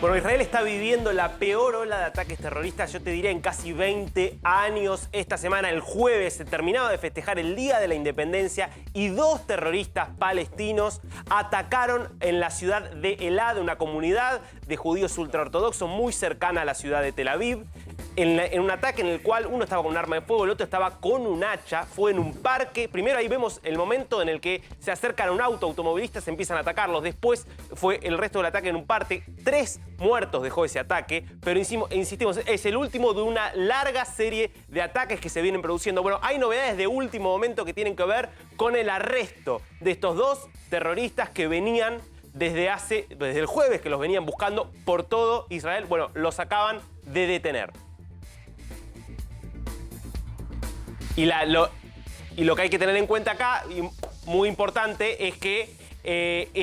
Bueno, Israel está viviendo la peor ola de ataques terroristas, yo te diría, en casi 20 años. Esta semana, el jueves, se terminaba de festejar el Día de la Independencia y dos terroristas palestinos atacaron en la ciudad de Elad, una comunidad de judíos ultraortodoxos muy cercana a la ciudad de Tel Aviv. En un ataque en el cual uno estaba con un arma de fuego, el otro estaba con un hacha. Fue en un parque. Primero ahí vemos el momento en el que se acercan a un auto, automovilistas empiezan a atacarlos. Después fue el resto del ataque en un parque. 3 muertos dejó ese ataque, pero insistimos, es el último de una larga serie de ataques que se vienen produciendo. Bueno, hay novedades de último momento que tienen que ver con el arresto de estos dos terroristas que venían desde el jueves, que los venían buscando por todo Israel. Bueno, los acaban de detener. Y lo que hay que tener en cuenta acá, y muy importante, es que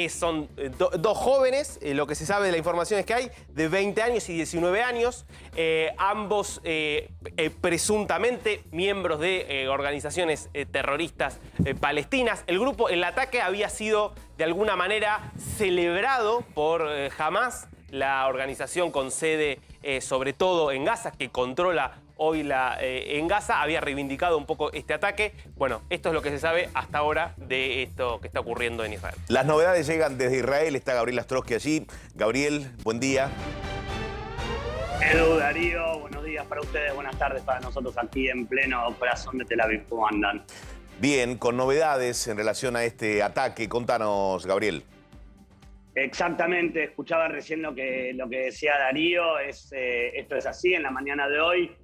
son dos jóvenes, lo que se sabe de la información es que hay, de 20 años y 19 años, ambos presuntamente miembros de organizaciones terroristas palestinas. El ataque había sido de alguna manera celebrado por Hamas, la organización con sede sobre todo en Gaza, que controla hoy en Gaza, había reivindicado un poco este ataque. Bueno, esto es lo que se sabe hasta ahora de esto que está ocurriendo en Israel. Las novedades llegan desde Israel, está Gabriel Astrosky allí. Gabriel, buen día. Edu, Darío, buenos días para ustedes, buenas tardes para nosotros aquí en pleno corazón de Tel Aviv. ¿Cómo andan? Bien, con novedades en relación a este ataque. Contanos, Gabriel. Exactamente, escuchaba recién lo que decía Darío, esto es así, en la mañana de hoy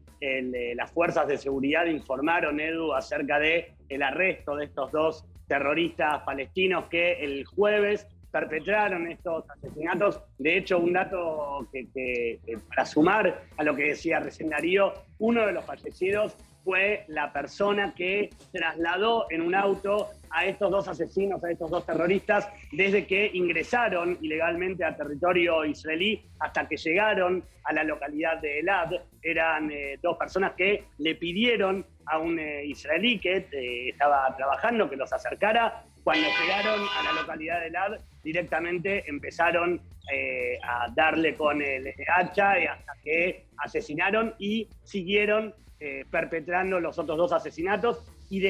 las fuerzas de seguridad informaron, Edu, acerca del arresto de estos dos terroristas palestinos que el jueves perpetraron estos asesinatos. De hecho, un dato que para sumar a lo que decía recién Darío, uno de los fallecidos fue la persona que trasladó en un auto a estos dos asesinos, a estos dos terroristas, desde que ingresaron ilegalmente a territorio israelí hasta que llegaron a la localidad de Elad. Eran dos personas que le pidieron a un israelí que estaba trabajando que los acercara. Cuando llegaron a la localidad de Elad, directamente empezaron a darle con el hacha hasta que asesinaron y siguieron perpetrando los otros dos asesinatos y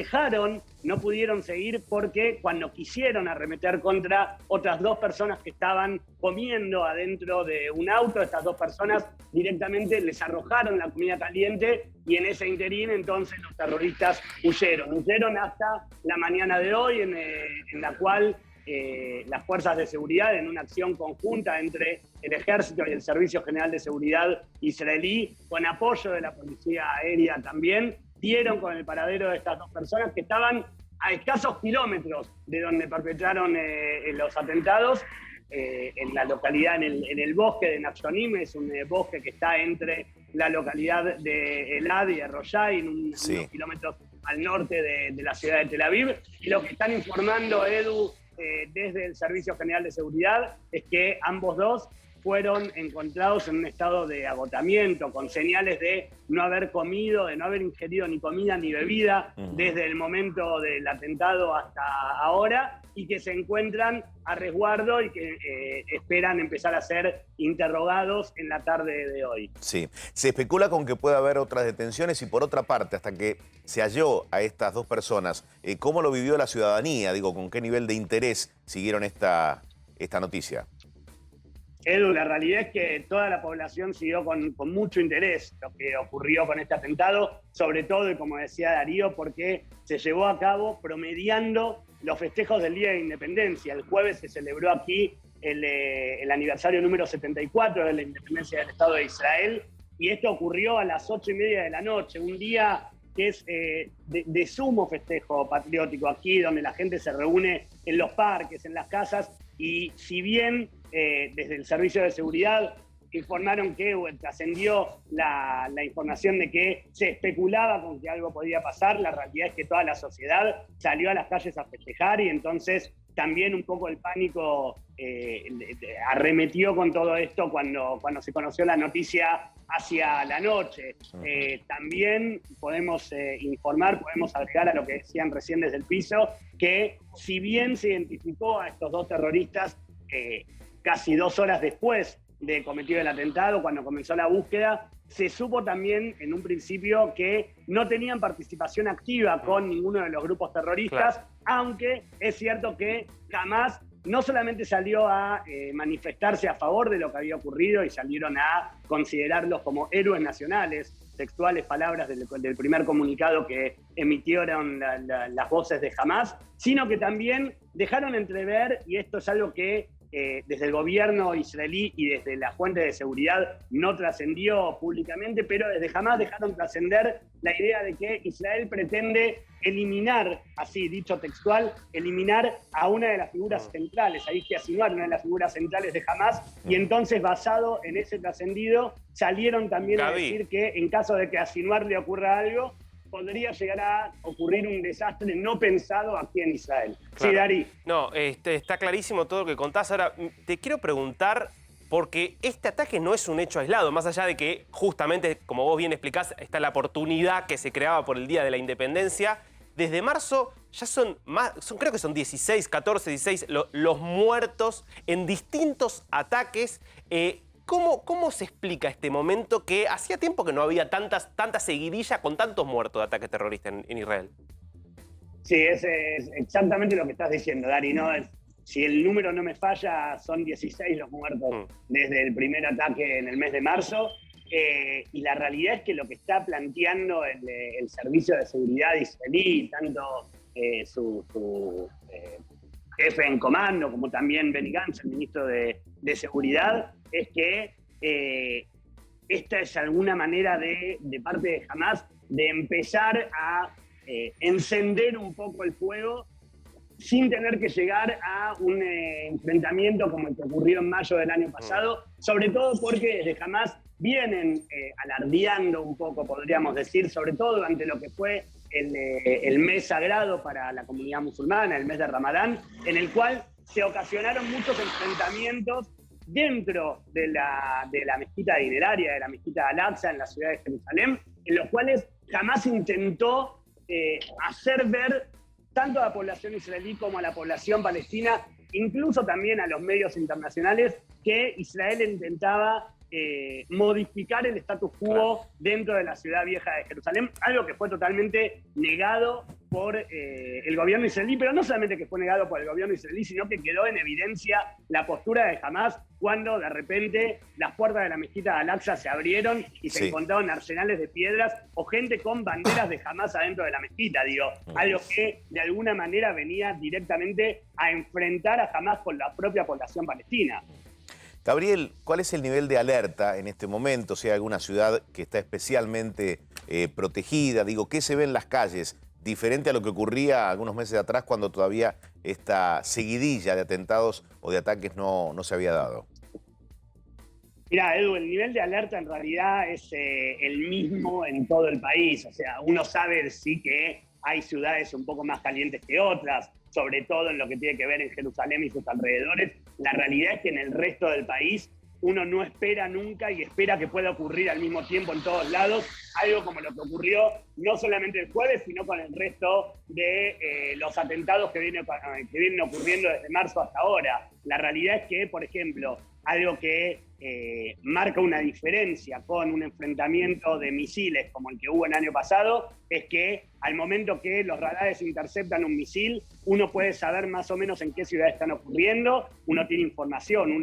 no pudieron seguir porque cuando quisieron arremeter contra otras dos personas que estaban comiendo adentro de un auto, estas dos personas directamente les arrojaron la comida caliente y en ese interín entonces los terroristas huyeron hasta la mañana de hoy en la cual las fuerzas de seguridad, en una acción conjunta entre el Ejército y el Servicio General de Seguridad israelí, con apoyo de la Policía Aérea también, dieron con el paradero de estas dos personas que estaban a escasos kilómetros de donde perpetraron los atentados, en la localidad, en el bosque de Nafshonim. Es un bosque que está entre la localidad de Elad y Arroyay, unos kilómetros al norte de la ciudad de Tel Aviv. Y lo que están informando, Edu, desde el Servicio General de Seguridad, es que ambos dos fueron encontrados en un estado de agotamiento, con señales de no haber comido, de no haber ingerido ni comida ni bebida desde el momento del atentado hasta ahora, y que se encuentran a resguardo y que esperan empezar a ser interrogados en la tarde de hoy. Sí, se especula con que pueda haber otras detenciones y, por otra parte, hasta que se halló a estas dos personas, ¿cómo lo vivió la ciudadanía? Digo, ¿con qué nivel de interés siguieron esta noticia? Edu, la realidad es que toda la población siguió con mucho interés lo que ocurrió con este atentado, sobre todo, y como decía Darío, porque se llevó a cabo promediando los festejos del Día de Independencia. El jueves se celebró aquí el aniversario número 74 de la independencia del Estado de Israel, y esto ocurrió a las 8:30 de la noche, un día que es de sumo festejo patriótico aquí, donde la gente se reúne en los parques, en las casas, y si bien desde el Servicio de Seguridad informaron que trascendió la información de que se especulaba con que algo podía pasar, la realidad es que toda la sociedad salió a las calles a festejar, y entonces también un poco el pánico arremetió con todo esto cuando se conoció la noticia hacia la noche. También podemos podemos agregar a lo que decían recién desde el piso, que si bien se identificó a estos dos terroristas casi 2 horas después de cometido el atentado, cuando comenzó la búsqueda, se supo también en un principio que no tenían participación activa con ninguno de los grupos terroristas, claro, aunque es cierto que jamás no solamente salió a manifestarse a favor de lo que había ocurrido y salieron a considerarlos como héroes nacionales, textuales palabras del primer comunicado que emitieron las voces de Hamás, sino que también dejaron entrever, y esto es algo que desde el gobierno israelí y desde la fuente de seguridad no trascendió públicamente, pero desde Hamás dejaron trascender la idea de que Israel pretende eliminar, así dicho textual, eliminar a una de las figuras centrales, ahí que Sinwar, una de las figuras centrales de Hamás, y entonces basado en ese trascendido salieron también a decir que en caso de que a Sinwar le ocurra algo, podría llegar a ocurrir un desastre no pensado aquí en Israel. Claro. Sí, Darí. No, está clarísimo todo lo que contás. Ahora, te quiero preguntar, porque este ataque no es un hecho aislado, más allá de que justamente, como vos bien explicás, está la oportunidad que se creaba por el Día de la Independencia. Desde marzo ya creo que son 16, 14, 16 los muertos en distintos ataques. ¿Cómo se explica este momento que hacía tiempo que no había tanta seguidilla con tantos muertos de ataques terroristas en Israel? Sí, es exactamente lo que estás diciendo, Dari, ¿no? Si el número no me falla, son 16 los muertos desde el primer ataque en el mes de marzo. Y la realidad es que lo que está planteando el Servicio de Seguridad israelí, tanto su jefe en comando, como también Benny Gantz, el ministro de Seguridad, es que esta es alguna manera de parte de Hamás de empezar a encender un poco el fuego sin tener que llegar a un enfrentamiento como el que ocurrió en mayo del año pasado, sobre todo porque desde Hamás vienen alardeando un poco, podríamos decir, sobre todo durante lo que fue el mes sagrado para la comunidad musulmana, el mes de Ramadán, en el cual se ocasionaron muchos enfrentamientos dentro de la mezquita dineraria, de la mezquita de Al-Aqsa en la ciudad de Jerusalén, en los cuales Hamás intentó hacer ver tanto a la población israelí como a la población palestina, incluso también a los medios internacionales, que Israel intentaba modificar el status quo dentro de la ciudad vieja de Jerusalén, algo que fue totalmente negado por el gobierno israelí, pero no solamente que fue negado por el gobierno israelí, sino que quedó en evidencia la postura de Hamás cuando de repente las puertas de la mezquita de Al-Aqsa se abrieron y se encontraron arsenales de piedras o gente con banderas de Hamás adentro de la mezquita, digo, algo que de alguna manera venía directamente a enfrentar a Hamás con la propia población palestina. Gabriel, ¿cuál es el nivel de alerta en este momento? Si hay alguna ciudad que está especialmente protegida, digo, ¿qué se ve en las calles? Diferente a lo que ocurría algunos meses atrás cuando todavía esta seguidilla de atentados o de ataques no se había dado. Mirá, Edu, el nivel de alerta en realidad es el mismo en todo el país. O sea, uno sabe sí que hay ciudades un poco más calientes que otras, sobre todo en lo que tiene que ver en Jerusalén y sus alrededores. La realidad es que en el resto del país uno no espera nunca y espera que pueda ocurrir al mismo tiempo en todos lados, algo como lo que ocurrió no solamente el jueves, sino con el resto de los atentados que vienen ocurriendo desde marzo hasta ahora. La realidad es que, por ejemplo, algo que marca una diferencia con un enfrentamiento de misiles como el que hubo el año pasado, es que al momento que los radares interceptan un misil, uno puede saber más o menos en qué ciudad están ocurriendo, uno tiene información,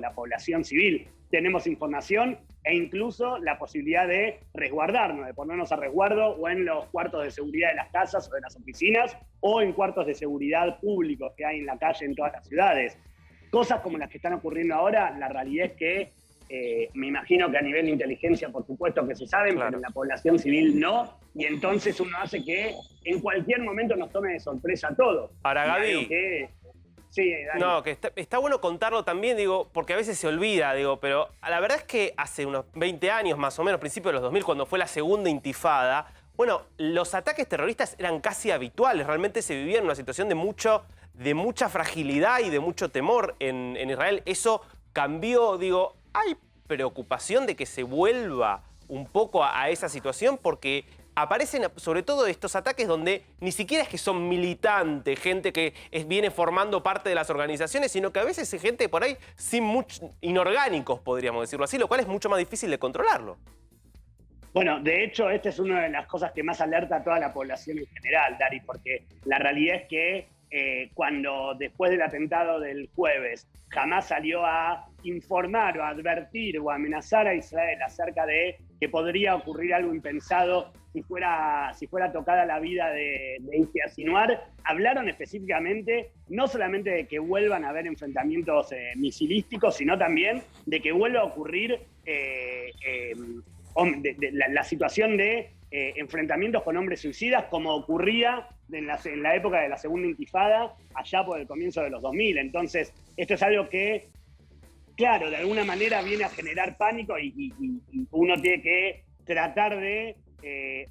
la población civil, tenemos información e incluso la posibilidad de resguardarnos, de ponernos a resguardo o en los cuartos de seguridad de las casas o de las oficinas o en cuartos de seguridad públicos que hay en la calle en todas las ciudades. Cosas como las que están ocurriendo ahora, la realidad es que me imagino que a nivel de inteligencia, por supuesto que se saben, pero en la población civil no, y entonces uno hace que en cualquier momento nos tome de sorpresa todo. Ahora, Gaby, sí, Dani. No, que está bueno contarlo también, porque a veces se olvida, pero la verdad es que hace unos 20 años más o menos, principios de los 2000, cuando fue la segunda intifada, bueno, los ataques terroristas eran casi habituales, realmente se vivía en una situación de mucha fragilidad y de mucho temor en Israel. Eso cambió, ¿hay preocupación de que se vuelva un poco a esa situación? Porque aparecen sobre todo estos ataques donde ni siquiera es que son militantes, gente que viene formando parte de las organizaciones, sino que a veces es gente por ahí inorgánicos, podríamos decirlo así, lo cual es mucho más difícil de controlarlo. Bueno, de hecho, esta es una de las cosas que más alerta a toda la población en general, Dari, porque la realidad es que cuando después del atentado del jueves Hamás salió a informar o a advertir o a amenazar a Israel acerca de que podría ocurrir algo impensado si fuera tocada la vida de Yahya Sinwar, hablaron específicamente no solamente de que vuelvan a haber enfrentamientos misilísticos, sino también de que vuelva a ocurrir la situación de enfrentamientos con hombres suicidas, como ocurría en la época de la Segunda Intifada, allá por el comienzo de los 2000. Entonces, esto es algo que, claro, de alguna manera viene a generar pánico y uno tiene que tratar de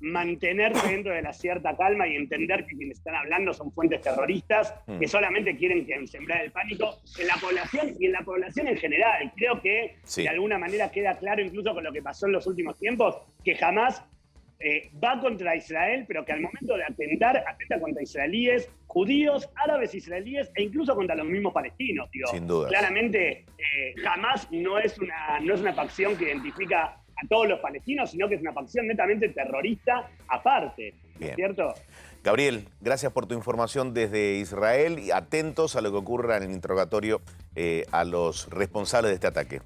mantenerse dentro de la cierta calma y entender que quienes están hablando son fuentes terroristas que solamente quieren sembrar el pánico en la población y en la población en general. Creo que de alguna manera queda claro, incluso con lo que pasó en los últimos tiempos, que jamás va contra Israel, pero que al momento de atenta contra israelíes, judíos, árabes israelíes e incluso contra los mismos palestinos. Digo. Sin duda. Claramente, Hamás no es una facción que identifica a todos los palestinos, sino que es una facción netamente terrorista aparte, ¿no es cierto? Gabriel, gracias por tu información desde Israel y atentos a lo que ocurra en el interrogatorio a los responsables de este ataque.